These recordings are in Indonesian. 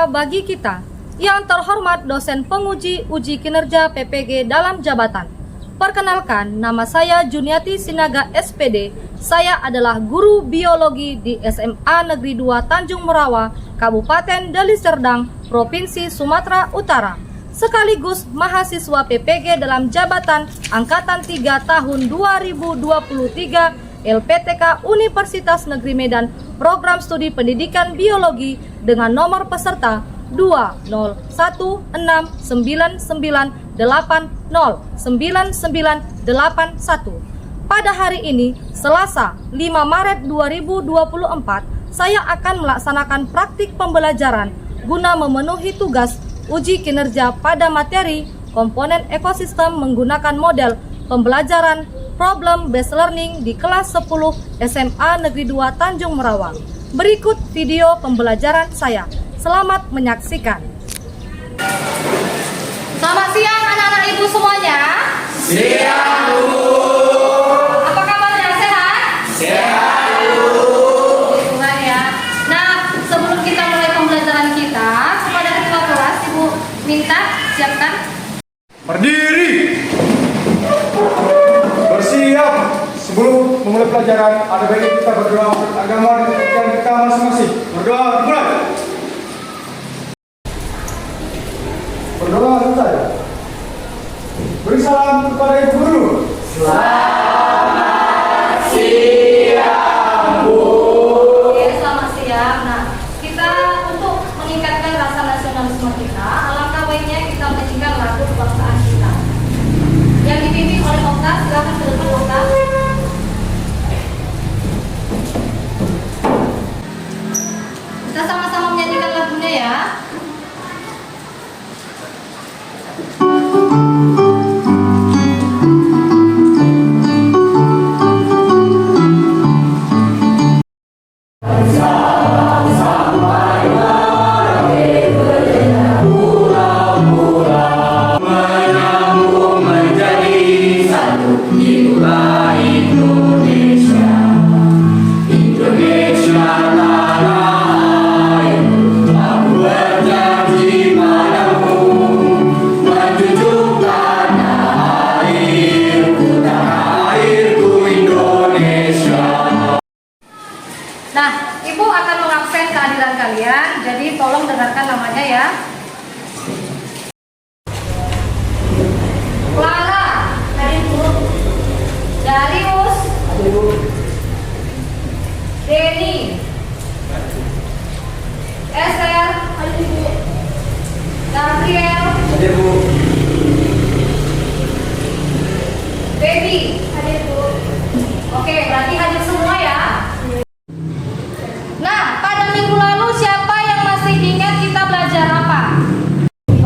berharga bagi kita. Yang terhormat dosen penguji uji kinerja PPG dalam jabatan. Perkenalkan, nama saya Juniati Sinaga SPD. Saya adalah guru biologi di SMA Negeri 2 Tanjung Merawa, Kabupaten Deli Serdang, Provinsi Sumatera Utara. Sekaligus mahasiswa PPG dalam jabatan Angkatan 3 tahun 2023 LPTK Universitas Negeri Medan, Program Studi Pendidikan Biologi dengan nomor peserta 2016998099981. Pada hari ini, Selasa 5 Maret 2024, saya akan melaksanakan praktik pembelajaran guna memenuhi tugas uji kinerja pada materi komponen ekosistem menggunakan model pembelajaran Problem Based Learning di kelas 10 SMA Negeri 2 Tanjung Merawa. Berikut video pembelajaran saya. Selamat menyaksikan. Selamat siang anak-anak ibu semuanya. Siang, Bu. Apa kabarnya? Sehat? Sehat, Bu. Tuhan ya. Nah, sebelum kita mulai pembelajaran kita, kepada ketua kelas Ibu minta siapkan. Berdiri. Bersiap. Sebelum memulai pelajaran, ada baiknya kita berdoa menurut agama dan kepercayaan kita masing-masing. Berdoa dimulai. Berdoa selesai. Beri salam kepada Ibu Guru. Selamat siang, Bu. Oke, selamat siang. Nah, kita untuk meningkatkan rasa nasionalisme kita, alangkah baiknya kita menyanyikan lagu kebangsaan kita. Yang dipimpin oleh Okta, silakan ke depan Okta. Kita sama-sama menyanyikan lagunya ya. Menyambung menjadi satu, itulah Indonesia. Indonesia tanah airku, aku berjanji padamu, menjunjung tanah airku Indonesia. Nah, Ibu akan mengabsen kehadiran kalian, jadi tolong dengarkan namanya ya. Clara, hadir Bu. Darius, Hadir, Bu. Denny, Esther, hadir Bu. Gabriel, Hadir, Bu. Baby, hadir Bu. Oke, berarti hadir semua ya. Nah, pada minggu lalu siapa yang masih ingat kita belajar apa?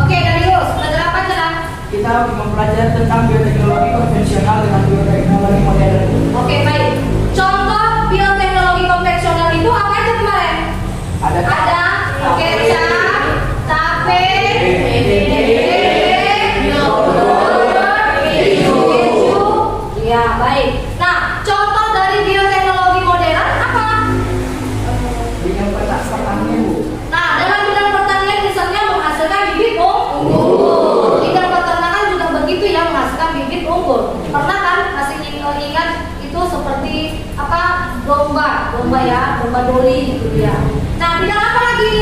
Oke, Darius, belajar apa aja? Kita mempelajari tentang bioteknologi konvensional dengan bioteknologi modern. Oke, baik. Contoh bioteknologi konvensional itu apa aja kemarin? Ada Kecap, tape, keju. Ya, baik. Nah, contoh dari bioteknologi modern apa? bidang pertanian, Bu. Nah, dalam bidang pertanian misalnya menghasilkan bibit unggul. Bidang peternakan juga begitu ya, menghasilkan bibit unggul. Pernah kan masih ingat itu seperti apa? Domba ya, domba doli gitu ya. Nah, bidang apa lagi?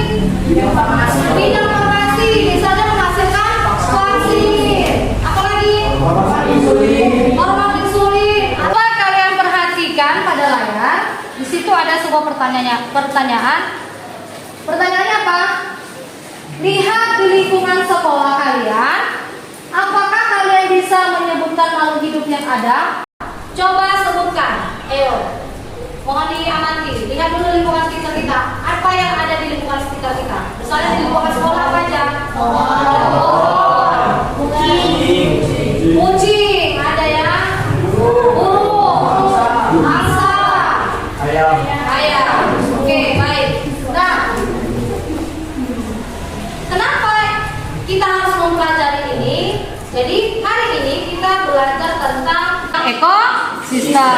Bidang farmasi. Bidang farmasi, misalnya menghasilkan vaksin. Apa lagi? Hormon insulin. Hormon insulin. Apa kalian perhatikan pada layar? Di situ ada sebuah pertanyaan. Pertanyaannya apa? Lihat di lingkungan sekolah kalian, apakah kalian bisa menyebutkan makhluk hidup yang ada? Coba sebutkan. Ayo. Mohon diamati. Lihat dulu lingkungan sekitar kita. Apa yang ada di lingkungan sekitar kita? Misalnya di lingkungan sekolah apa aja? Kucing, ada ya. Burung, angsa, Ayam. ayam. Oke, baik. Nah, kenapa kita harus mempelajari ini? Jadi hari ini kita belajar tentang ekosistem.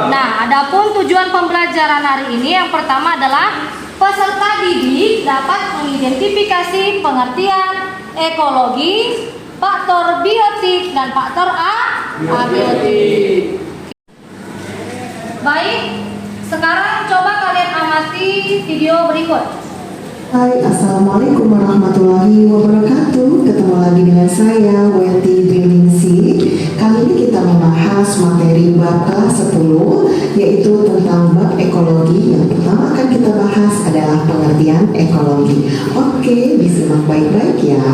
Nah, adapun tujuan pembelajaran hari ini yang pertama adalah Peserta didik dapat mengidentifikasi pengertian ekologi, faktor biotik, dan faktor abiotik. Baik, sekarang coba kalian amati video berikut. Hai, Assalamualaikum warahmatullahi wabarakatuh. Ketemu lagi dengan saya, Weti Dwiningsi. Kali ini kita membahas materi bab kelas 10, yaitu tentang bab ekologi. Yang pertama akan kita bahas adalah pengertian ekologi. Oke, disimak baik-baik ya.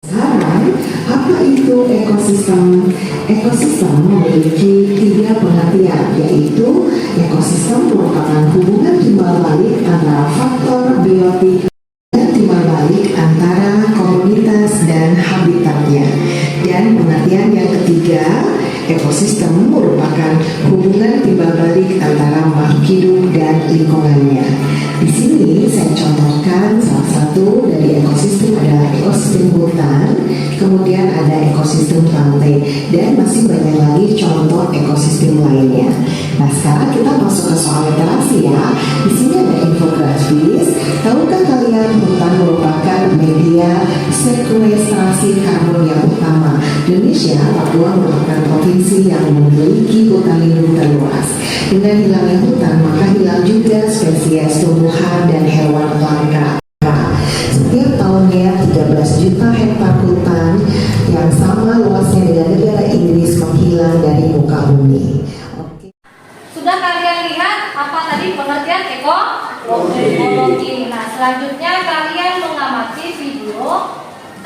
Sekarang, apa itu ekosistem? Ekosistem memiliki 3 pengertian, yaitu ekosistem merupakan hubungan timbal balik antara faktor biotik dan timbal balik antara komunitas dan habitatnya. Dan pengertian yang ketiga, ekosistem merupakan hubungan timbal balik antara makhluk hidup dan lingkungannya. Di sini saya contohkan salah satu dari ekosistem adalah ekosistem hutan, kemudian ada ekosistem pantai, dan masih banyak lagi contoh ekosistem lainnya. Nah, sekarang kita masuk ke soal literasi ya. Di sini ada infografis. Tahukah kalian hutan merupakan media sekuestrasi karbon yang utama? Indonesia, Papua merupakan provinsi yang memiliki hutan lindung terluas. Dengan hilangnya hutan, maka hilang juga spesies tumbuhan dan hewan langka. Setiap tahunnya 13 juta hektar hutan yang sama luasnya dengan negara Inggris menghilang dari muka bumi. Oke. Sudah kalian lihat apa tadi pengertian ekologi? Nah, selanjutnya kalian mengamati video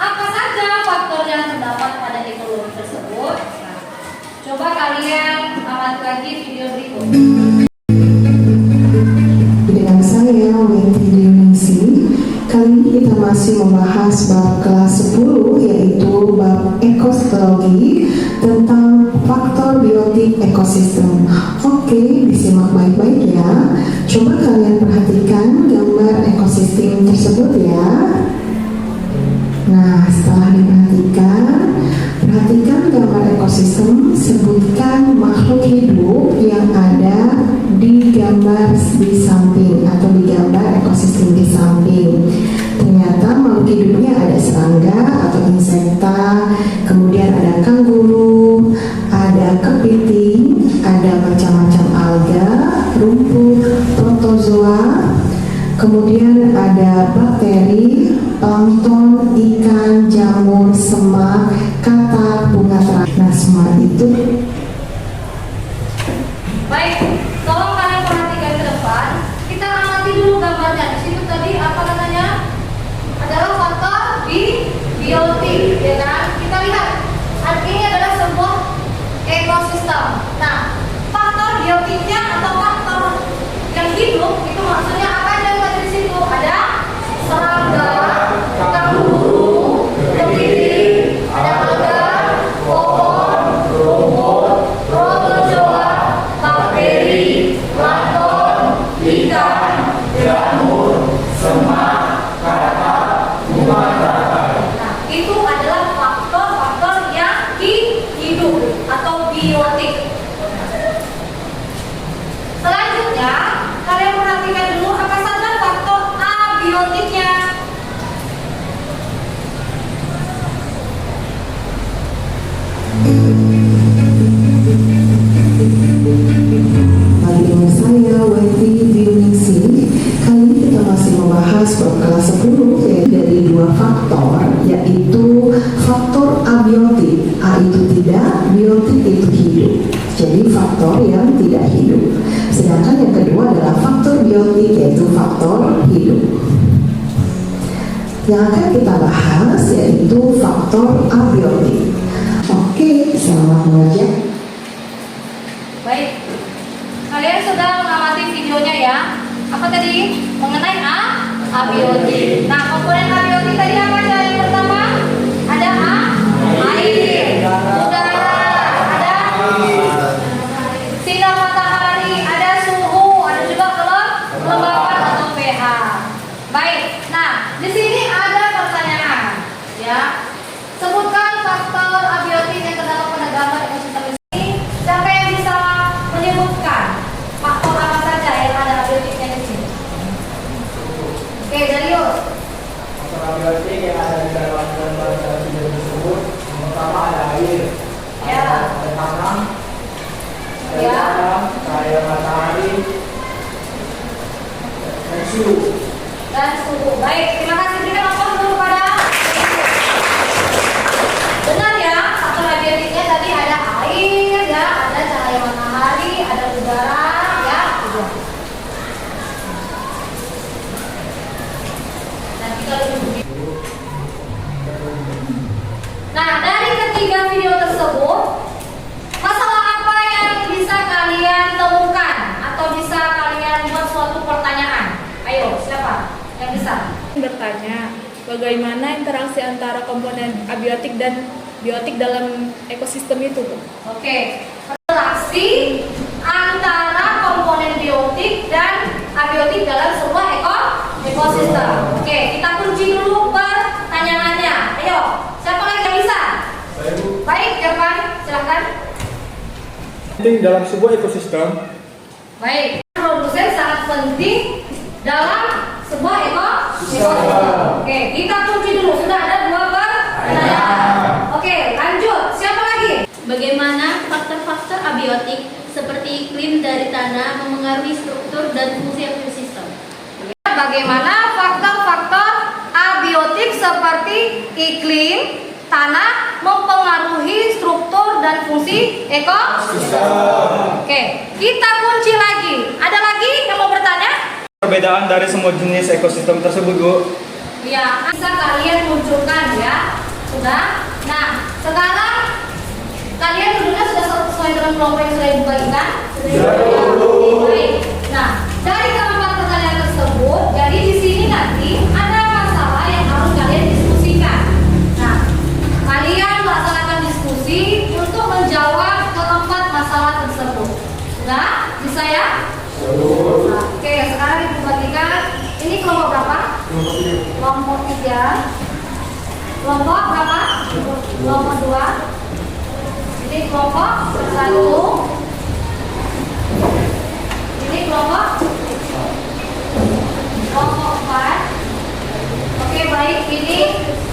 apa saja faktor yang terdapat pada ekologi tersebut. Nah, coba kalian amati lagi video berikut. Dengan saya, Weti Dwiningsi. Kali ini kita masih membahas bab kelas 10, yaitu bab ekologi tentang faktor biotik ekosistem. Oke, disimak baik-baik ya. Coba kalian perhatikan gambar ekosistem tersebut ya. Nah, setelah diperhatikan, perhatikan gambar ekosistem, sebutkan makhluk hidup yang ada di gambar di samping atau di gambar ekosistem di samping. Ternyata makhluk hidupnya ada serangga atau insekta, kemudian ada kanguru, ada kepiting, ada macam-macam alga, rumput, protozoa, kemudian ada bakteri, plankton, ikan, jamur, semak, katak, bunga teratai. Nah, semua itu. Baik, tolong kalian perhatikan ke depan. Kita amati dulu gambarnya. Di situ tadi apa katanya? Adalah faktor biotik, ya kan? Kita lihat. Ini adalah sebuah ekosistem. Nah, faktor biotiknya atau faktor yang hidup itu maksudnya apa yang ada di situ? Ada serangga, kanguru, kepiting, ada alga, pohon, rumput, protozoa, bakteri, plankton, ikan, jamur, semak, katak, bunga teratai. Nah, itu adalah faktor-faktor yang hidup atau biotik. Selanjutnya, kalian perhatikan dulu apa saja faktor abiotiknya. Bagi dengan saya, Weti Dwiningsi. Kali ini kita masih membahas bab kelas 10, yaitu dari 2 faktor, yaitu faktor abiotik. A itu tidak, biotik itu hidup. Jadi faktor yang tidak hidup. Sedangkan yang kedua adalah faktor biotik, yaitu faktor hidup. Yang akan kita bahas yaitu faktor abiotik. Oke, selamat belajar. Baik, kalian sudah mengamati videonya ya. Apa tadi? Mengenai abiotik. Nah, komponen abiotik tadi apa aja? Yang pertama ada air, udara, ada sinar matahari, ada suhu, ada juga kelembapan atau pH. Baik. Nah, di sini ada pertanyaan. Baik, terima kasih. Berikan aplaus dulu pada. Benar ya, faktor abiotiknya tadi ada air ya, ada cahaya matahari, ada udara ya, gitu. Nanti kalau begitu. Nah, dari ketiga video tersebut, masalah apa yang bisa kalian temukan atau bisa kalian buat suatu pertanyaan? Ayo, siapa yang bisa? Bertanya, bagaimana interaksi antara komponen abiotik dan biotik dalam ekosistem itu, Bu? Oke, interaksi antara komponen biotik dan abiotik dalam sebuah ekosistem. Oke, kita kunci dulu pertanyaannya. Ayo, siapa lagi yang bisa? Saya, Bu. Baik, Irfan, silakan. Penting dalam sebuah ekosistem. Baik, produsen sangat penting dalam sebuah ekosistem. Oke, kita kunci dulu. Sudah ada 2 pertanyaan. Oke, lanjut. Siapa lagi? Bagaimana faktor-faktor abiotik seperti iklim dari tanah memengaruhi struktur dan fungsi ekosistem? Bagaimana faktor-faktor abiotik seperti iklim, tanah mempengaruhi struktur dan fungsi ekosistem. Oke, kita kunci lagi. Ada lagi yang mau bertanya? Perbedaan dari semua jenis ekosistem tersebut, Bu. Ya, bisa kalian munculkan ya. Sudah. Nah, sekarang kalian duduknya sudah sesuai dengan kelompok yang sudah dibagikan? Sudah. Baik. Nah, dari keempat pertanyaan tersebut, jadi di sini nanti ada masalah yang harus kalian diskusikan. Nah, kalian melaksanakan diskusi untuk menjawab keempat masalah tersebut. Sudah? Bisa ya? Nah, oke, sekarang ibu bagikan. Ini kelompok berapa? Kelompok 3. Kelompok berapa? Kelompok 2. Ini kelompok 1. Ini kelompok 4. Oke, baik, ini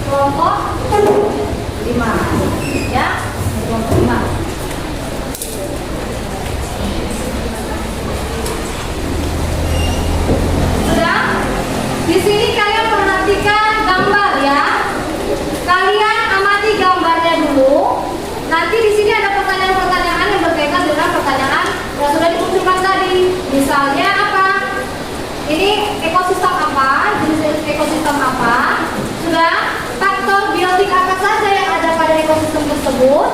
kelompok 5. Ya, kelompok 5. Sudah? Di sini kalian perhatikan gambar ya. Kalian amati gambarnya dulu. Nanti di sini ada pertanyaan-pertanyaan yang berkaitan dengan pertanyaan yang sudah dimunculkan tadi. Misalnya apa? Ini ekosistem apa? Jenis ekosistem apa? Sudah? Faktor biotik apa saja yang ada pada ekosistem tersebut?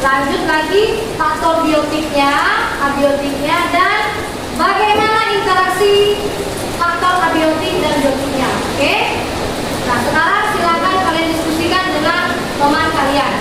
Lanjut lagi, faktor biotiknya, abiotiknya, dan bagaimana interaksi faktor abiotik dan biotiknya. Oke? Nah, sekarang silakan kalian diskusikan dengan teman kalian.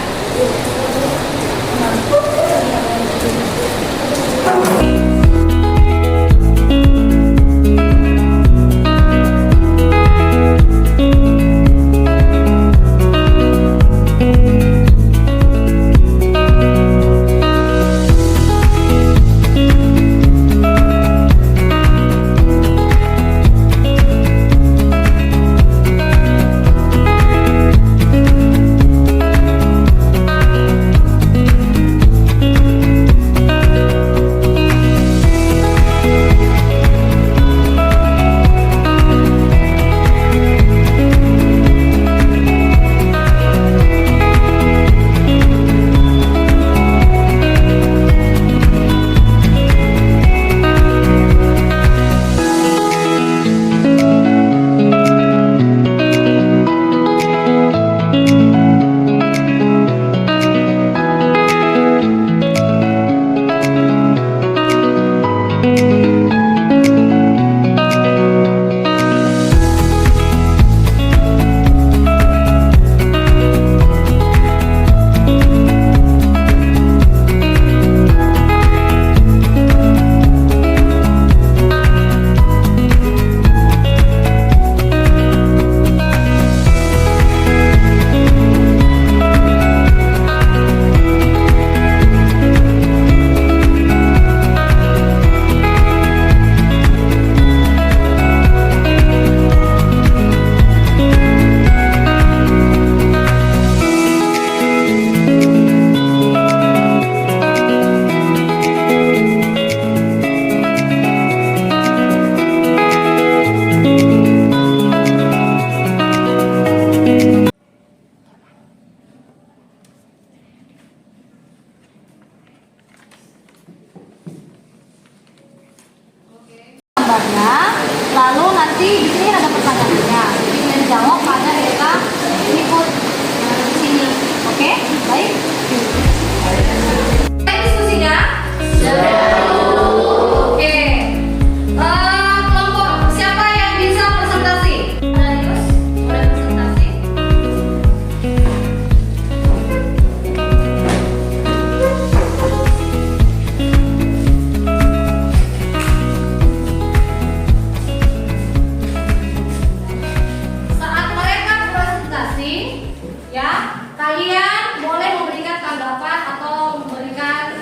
Ya, kalian boleh memberikan tanggapan atau memberikan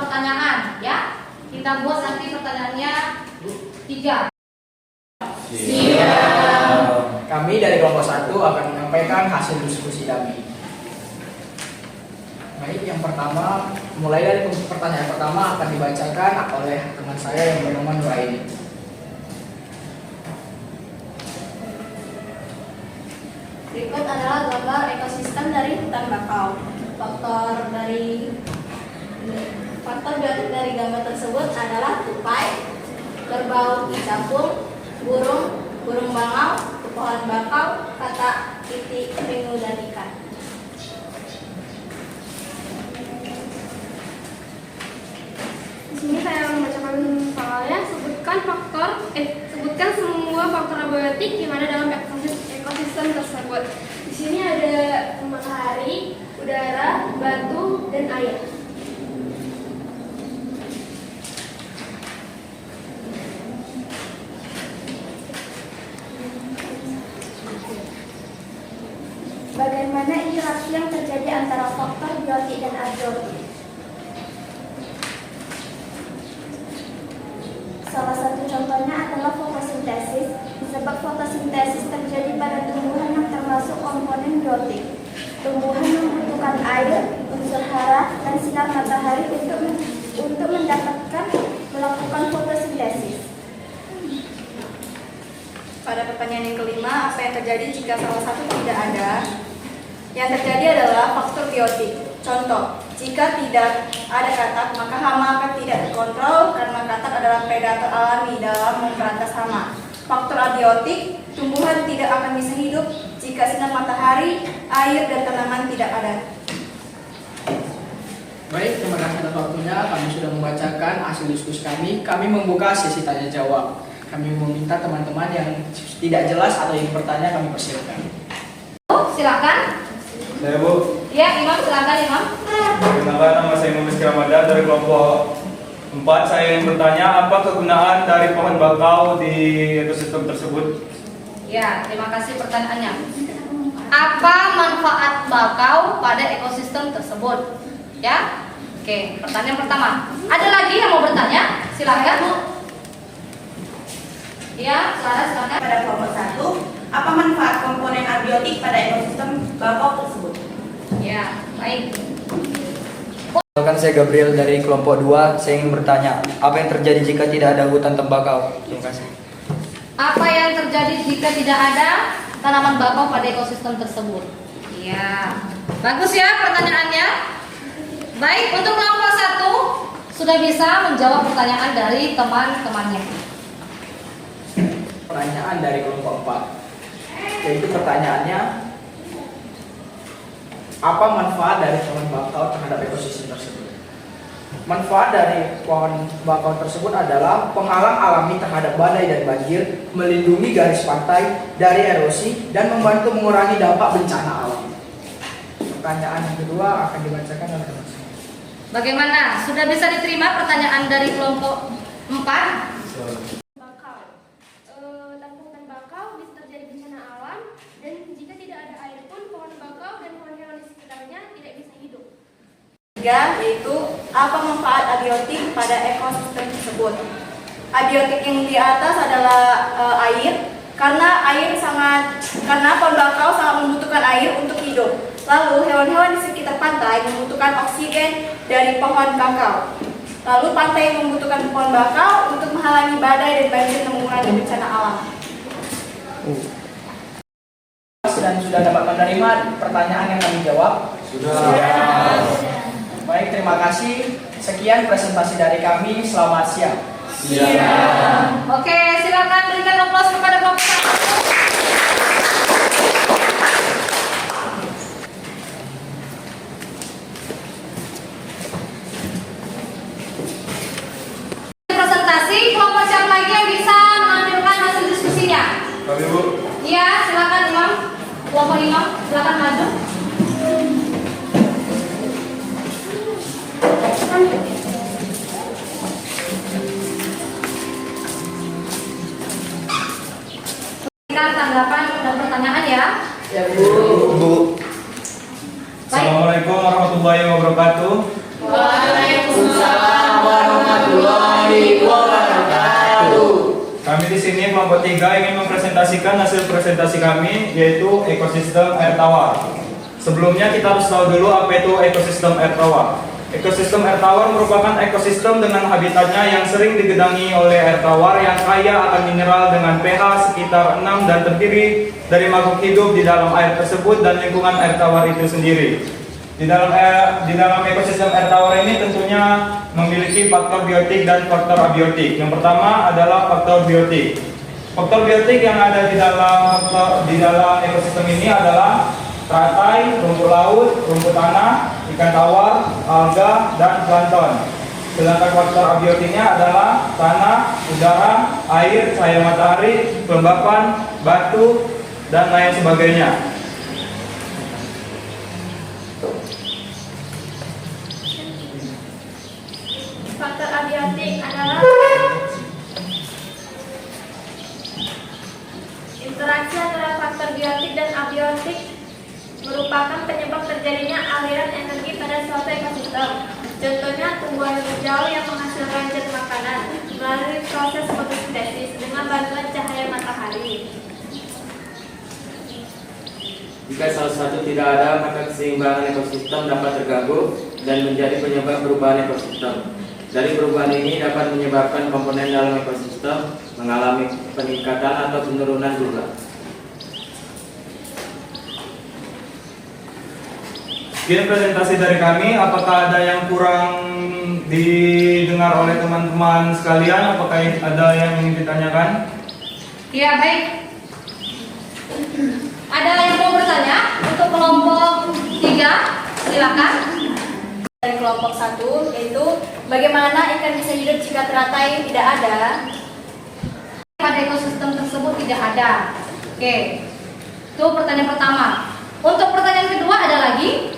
pertanyaan, ya. Kita buat nanti pertanyaannya 3. Kami dari kelompok 1 akan menyampaikan hasil diskusi kami. Baik, yang pertama, mulai dari pertanyaan pertama akan dibacakan oleh teman saya yang bernama Nuraini. Berikut adalah gambar ekosistem dari hutan bakau. Faktor biotik dari gambar tersebut adalah tupai, kerbau capung, burung bangau, pohon bakau, katak, itik, penyu, dan ikan. Di sini saya membacakan soalnya, sebutkan semua faktor abiotik yang ada dalam ekosistem tersebut. Di sini ada matahari, udara, batu, dan air. Bagaimana interaksi yang terjadi antara faktor biotik dan abiotik? Salah satu contohnya adalah fotosintesis. Sebab fotosintesis terjadi pada tumbuhan yang termasuk komponen biotik. Tumbuhan membutuhkan air, unsur hara, dan sinar matahari untuk melakukan fotosintesis. Pada pertanyaan yang kelima, apa yang terjadi jika salah satu tidak ada? Yang terjadi adalah faktor biotik. Contoh, jika tidak ada katak, maka hama akan tidak terkontrol karena katak adalah predator alami dalam memberantas hama. Faktor abiotik, tumbuhan tidak akan bisa hidup jika sinar matahari, air, dan tanaman tidak ada. Baik, terima kasih atas waktunya. Kami sudah membacakan hasil diskusi kami. Kami membuka sesi tanya jawab. Kami meminta teman-teman yang tidak jelas atau yang bertanya kami persilakan. Silakan. Saya Bu. Ya, Imam, silakan Imam. Perkenalkan, nama saya Muhammad Ramadan dari kelompok 4. Saya ingin bertanya apa kegunaan dari pohon bakau di ekosistem tersebut? Ya, terima kasih pertanyaannya. Apa manfaat bakau pada ekosistem tersebut? Ya. Oke, pertanyaan pertama. Ada lagi yang mau bertanya? Silakan, Bu. Ya, silakan. Pada kelompok 1, apa manfaat komponen abiotik pada ekosistem bakau tersebut? Ya, baik. Perkenalkan, saya Gabriel dari kelompok 2. Saya ingin bertanya, apa yang terjadi jika tidak ada hutan tembakau? Terima kasih. Apa yang terjadi jika tidak ada tanaman bakau pada ekosistem tersebut? Ya, bagus ya pertanyaannya. Baik, untuk kelompok 1 sudah bisa menjawab pertanyaan dari teman-temannya. Pertanyaan dari kelompok 4, yaitu pertanyaannya, apa manfaat dari pohon bakau terhadap ekosistem tersebut? Manfaat dari pohon bakau tersebut adalah penghalang alami terhadap badai dan banjir, melindungi garis pantai dari erosi, dan membantu mengurangi dampak bencana alam. Pertanyaan yang kedua akan dibacakan oleh teman saya. Bagaimana? Sudah bisa diterima pertanyaan dari kelompok 4? Tanpa bakau bisa terjadi bencana alam, dan jika tidak ada air pun pohon bakau dan hewan-hewan di sekitarnya tidak bisa hidup. 3, yaitu apa manfaat abiotik pada ekosistem tersebut? Abiotik yang di atas adalah air, karena pohon bakau sangat membutuhkan air untuk hidup. Lalu hewan-hewan di sekitar pantai membutuhkan oksigen dari pohon bakau. Lalu pantai membutuhkan pohon bakau untuk menghalangi badai dan banjir dan mengurangi bencana alam. Dan sudah dapat menerima pertanyaan yang kami jawab? Sudah. Baik, terima kasih. Sekian presentasi dari kami. Selamat siang. Oke, silakan berikan aplaus kepada kelompok 1. Presentasi, kelompok siapa lagi yang bisa menampilkan hasil diskusinya? Kami Bu. Iya, silakan Imam. Kelompok Imam, silakan maju. kelompok 3 ingin mempresentasikan hasil presentasi kami, yaitu ekosistem air tawar. Sebelumnya kita harus tahu dulu apa itu ekosistem air tawar. Ekosistem air tawar merupakan ekosistem dengan habitatnya yang sering digenangi oleh air tawar yang kaya akan mineral dengan pH sekitar 6 dan terdiri dari makhluk hidup di dalam air tersebut dan lingkungan air tawar itu sendiri. Di dalam ekosistem air tawar ini tentunya memiliki faktor biotik dan faktor abiotik. Yang pertama adalah faktor biotik. Faktor biotik yang ada di dalam ekosistem ini adalah teratai, rumput laut, rumput tanah, ikan tawar, alga, dan plankton. Sedangkan faktor abiotiknya adalah tanah, udara, air, cahaya matahari, kelembapan, batu, dan lain sebagainya. Faktor abiotik adalah interaksi antara faktor biotik dan abiotik merupakan penyebab terjadinya aliran energi pada suatu ekosistem. Contohnya tumbuhan hijau yang menghasilkan zat makanan melalui proses fotosintesis dengan bantuan cahaya matahari. Jika salah satu tidak ada, maka keseimbangan ekosistem dapat terganggu dan menjadi penyebab perubahan ekosistem. Dari perubahan ini dapat menyebabkan komponen dalam ekosistem mengalami peningkatan atau penurunan juga. Sekian presentasi dari kami. Apakah ada yang kurang didengar oleh teman-teman sekalian? Apakah ada yang ingin ditanyakan? Ya, baik. Ada yang mau bertanya untuk kelompok 3? Silakan. Dari kelompok 1, yaitu bagaimana ikan bisa hidup jika teratai tidak ada? Pada ekosistem tersebut tidak ada. Oke. Itu pertanyaan pertama. Untuk pertanyaan kedua ada lagi?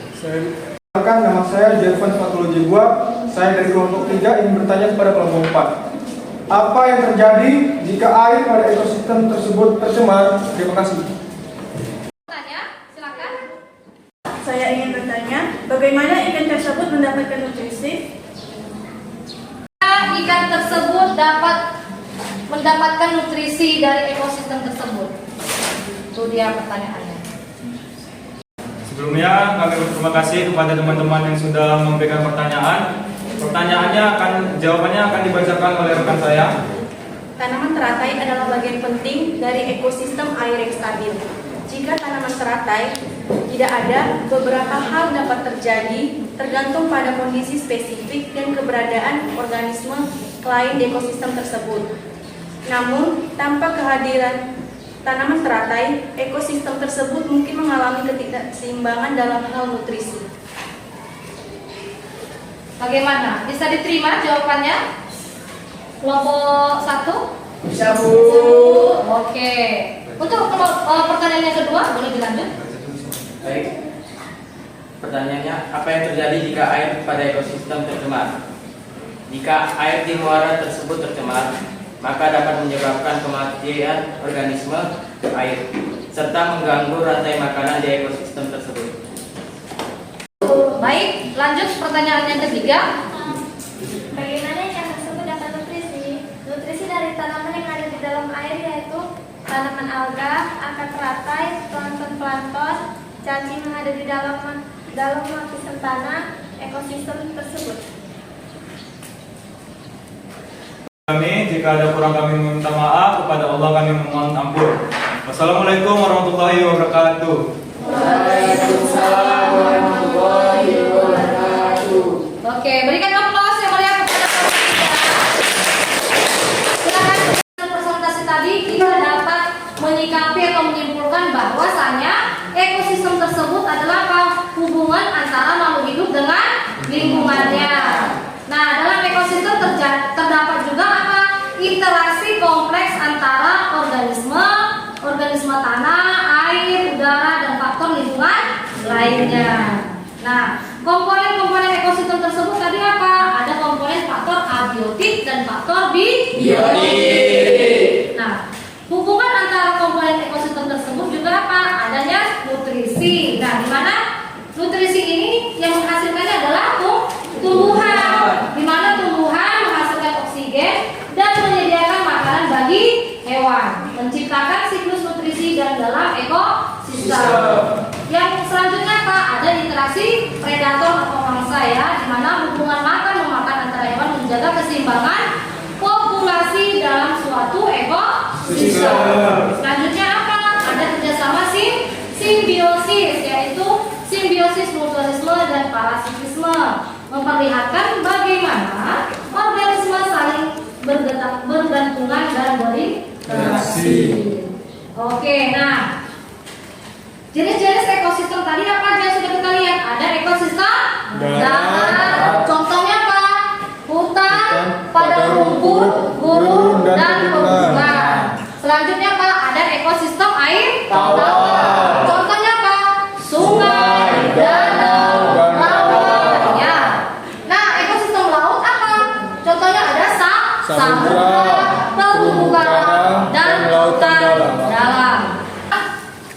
Nama saya Jervan Fatullah Jegua. Saya dari kelompok 3 ingin bertanya kepada kelompok 4. Apa yang terjadi jika air pada ekosistem tersebut tercemar? Terima kasih. Silakan. Saya ingin bertanya, bagaimana ikan tersebut mendapatkan nutrisi? Ikan tersebut dapat mendapatkan nutrisi dari ekosistem tersebut. Itu dia pertanyaannya. Sebelumnya kami berterima kasih kepada teman-teman yang sudah memberikan pertanyaan. Jawabannya akan dibacakan oleh rekan saya. Tanaman teratai adalah bagian penting dari ekosistem air yang stabil. Jika tanaman teratai tidak ada, beberapa hal dapat terjadi tergantung pada kondisi spesifik dan keberadaan organisme lain di ekosistem tersebut. Namun, tanpa kehadiran tanaman teratai, ekosistem tersebut mungkin mengalami ketidakseimbangan dalam hal nutrisi. Bagaimana? Bisa diterima jawabannya? Kelompok 1? Bisa, Bu. Oke. Untuk pertanyaan yang kedua, boleh dilanjut? Baik. Pertanyaannya, apa yang terjadi jika air pada ekosistem tercemar? Jika air di muara tersebut tercemar, maka dapat menyebabkan kematian organisme air serta mengganggu rantai makanan di ekosistem tersebut. Baik, lanjut pertanyaan yang ketiga. Bagaimana ikan tersebut dapat nutrisi? Nutrisi dari tanaman yang ada di dalam air yaitu tanaman alga, akar teratai, plankton, cacing yang ada di dalam lapisan tanah ekosistem tersebut. Jika ada kurang kami meminta maaf, kepada Allah kami memohon ampun. Wassalamualaikum warahmatullahi wabarakatuh. Waalaikumsalam warahmatullahi wabarakatuh. Oke, berikan aplaus yang meriah kepada silakan. Presentasi tadi kita dapat menyikapi atau menyimpulkan bahwasanya ekosistem tersebut adalah hubungan antara makhluk hidup dengan lingkungannya. Nah, dalam ekosistem terdapat juga apa? Interaksi kompleks antara organisme tanah, air, udara, dan faktor lingkungan lainnya. Nah, komponen-komponen ekosistem tersebut tadi apa? Ada komponen faktor abiotik dan faktor biotik. Nah, hubungan antara komponen ekosistem tersebut juga apa? Adanya nutrisi. Nah, di mana nutrisi ini yang menghasilkannya adalah tumbuhan, di mana tumbuhan menghasilkan oksigen dan menyediakan makanan bagi hewan. menciptakan siklus nutrisi dan dalam ekosistem. Yang selanjutnya apa? Ada interaksi predator atau mangsa ya, di mana hubungan makan memakan antara hewan menjaga keseimbangan populasi dalam suatu ekosistem. Selanjutnya apa? Ada kerjasama simbiosis, yaitu simbiosis mutualisme dan parasitisme, memperlihatkan bagaimana organisme saling bergantungan dan berinteraksi. Oke, nah jenis-jenis ekosistem tadi apa aja sudah kita lihat? Ada ekosistem darat, contohnya apa? Hutan, padang rumput, gurun, dan pegunungan. Selanjutnya apa? Ada ekosistem air tawar, contohnya apa? Sungai, danau, rawa. Ya. Nah, ekosistem laut apa? Contohnya ada samudra, terumbu karang, dan lautan dalam.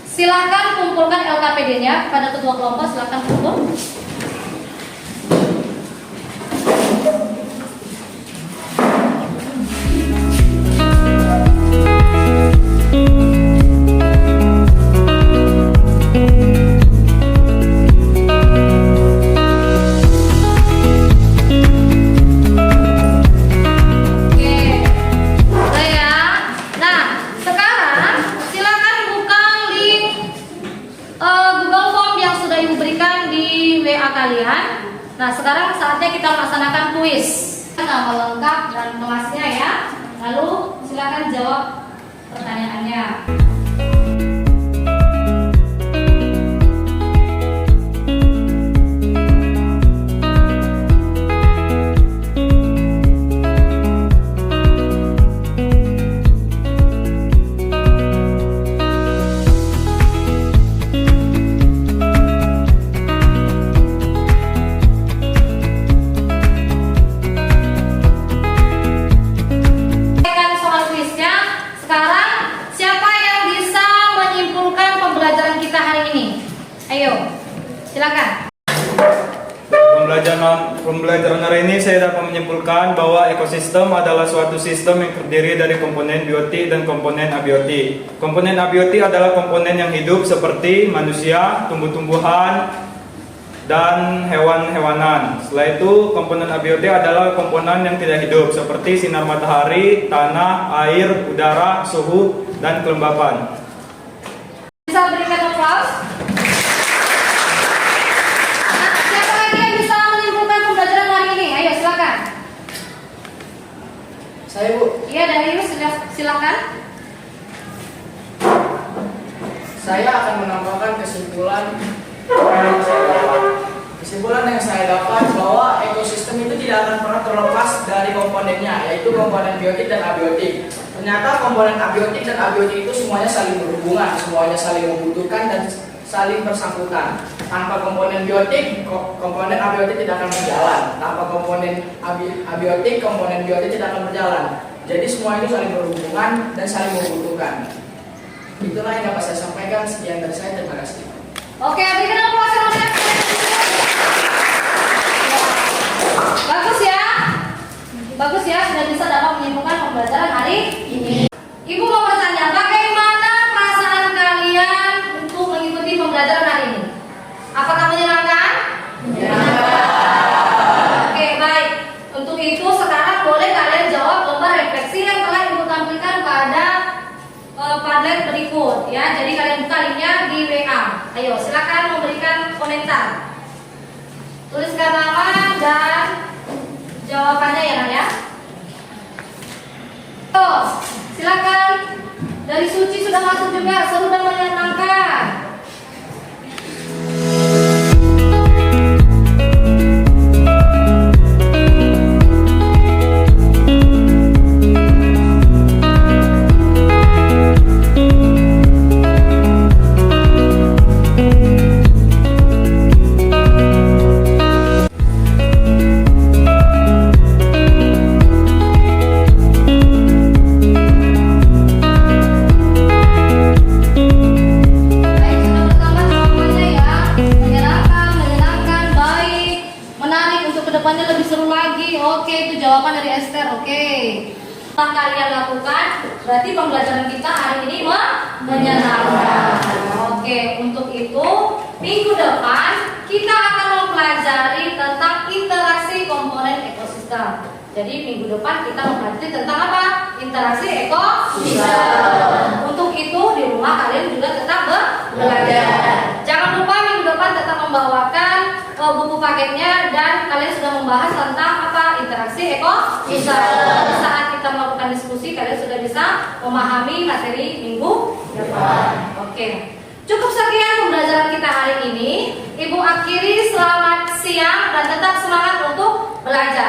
Silakan kumpulkan LKPD-nya pada ketua kelompok, silakan kumpul. Nah, sekarang saatnya kita melaksanakan kuis. Nama lengkap dan kelasnya ya. Lalu silakan jawab pertanyaannya. Silakan. Pembelajaran hari ini saya dapat menyimpulkan bahwa ekosistem adalah suatu sistem yang terdiri dari komponen biotik dan komponen abiotik. Komponen abiotik adalah komponen yang hidup seperti manusia, tumbuh-tumbuhan, dan hewan-hewanan. Setelah itu, komponen abiotik adalah komponen yang tidak hidup seperti sinar matahari, tanah, air, udara, suhu, dan kelembapan. Bisa berikan aplaus. Saya Bu. Iya, dari Yus, silakan. Saya akan menampilkan kesimpulan yang saya dapat bahwa ekosistem itu tidak akan pernah terlepas dari komponennya, yaitu komponen biotik dan abiotik. Ternyata komponen abiotik dan abiotik itu semuanya saling berhubungan, semuanya saling membutuhkan dan saling bersangkutan. Tanpa komponen biotik, komponen abiotik tidak akan berjalan. Tanpa komponen abiotik, komponen biotik tidak akan berjalan. Jadi semua itu saling berhubungan dan saling membutuhkan. Itulah yang dapat saya sampaikan. Sekian dari saya. Terima kasih. Oke, berikan aplaus yang banyak. Bagus ya. Bagus ya, sudah bisa dapat menyimpulkan pembelajaran hari ini. Ibu mau bertanya, bagaimana perasaan kalian untuk mengikuti pembelajaran hari ini? Apakah menyenangkan? Oke, baik. Untuk itu sekarang boleh kalian jawab lembar refleksi yang telah Ibu tampilkan pada Padlet berikut ya. Jadi kalian buka linknya di WA. Ayo, silakan memberikan komentar. Tuliskan nama dan jawabannya ya, Nak ya. Tuh, silakan. Dari Suci sudah masuk juga, seru dan menyenangkan. Kedepannya lebih seru lagi. Oke, itu jawaban dari Esther. Oke. Setelah kalian lakukan, berarti pembelajaran kita hari ini menyenangkan. Oke, untuk itu minggu depan kita akan mempelajari tentang interaksi komponen ekosistem. Jadi minggu depan kita mempelajari tentang apa? Interaksi ekosistem. Untuk itu di rumah kalian juga tetap belajar. Jangan lupa minggu depan tetap membawakan buku paketnya dan kalian sudah membahas tentang apa? Interaksi ekosistem. Saat kita melakukan diskusi kalian sudah bisa memahami materi minggu depan. Oke. Cukup sekian pembelajaran kita hari ini. Ibu akhiri, selamat siang dan tetap semangat untuk belajar.